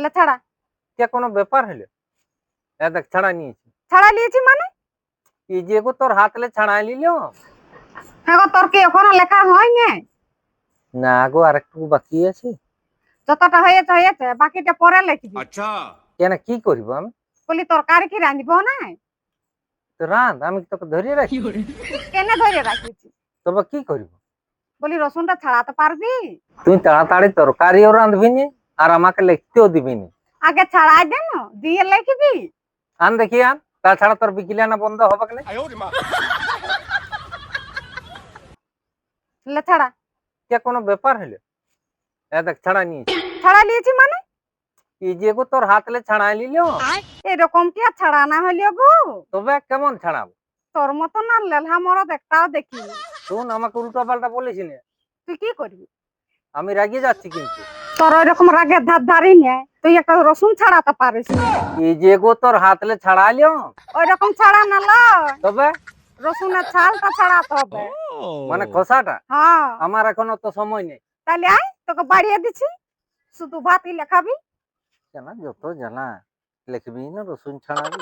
লে ছাড়া। কে কোনো ব্যাপার হলো? এ দেখ ছাড়া নিয়েছি। ছাড়া নিয়েছি মানে? এই যে গো তোর হাতলে ছাড়াই নিল। হ্যাঁ গো, তোর কি এখনো লেখা হয়নি? না গো, আর একটু বাকি আছে। যতটা হয়েছে হয়েছে, বাকিটা পরে লিখবি। अच्छा। কেন, কি করবো আমি? বলি তরকারি কি রাঁধব না? তো রাঁধ, আমি তোকে ধরিয়ে রাখি। কেনে ধরে রাখিছি? তবে কি করবো? বলি রসুনটা ছাড়াতে পারবি? তুই তাড়াতাড়ি তরকারিও রাঁধবি নি, আর আমাকে লিখতেও দিবি নি। আগে ছাড়াই দে না, দিয়ে লিখবি। আন দেখি আন, তাছাড়া তোর বিকিলে না বন্ধ হবে কেন? লে ছাড়া। কে কোনো ব্যাপার হলো? এ দেখ ছাড়া নিয়েছি। ছাড়া নিয়েছি মানে? এই যে গো তোর হাতলে ছাড়াই নিল। এরকম কি আর ছাড়া না হইলো গো? তবে কেমন ছাড়াবো? তোর মতো না লেলহা মরদ একটাও দেখিনি। শুন, আমাকে উল্টো পাল্টা বলিস না। তুই কি করবি? আমি রাগিয়ে যাচ্ছি কিন্তু। তোর ওই রকম রাগের ধার ধারি নে, তুই একটা রসুন ছাড়াতে পারিস না। এই যে গো তোর হাতলে ছাড়াইলো। ওই রকম ছাড়া না লয়, তবে রসুনের ছালটা ছাড়াতে হবে। মানে খোসাটা? হ্যাঁ। আমার এখন তো সময় নেই। তাহলে আয়, তোকে বাড়িয়ে দিচ্ছি, শুধু ভাতই লেখাবি। কেন যত জানা লিখবি না রসুন ছাড়াবি?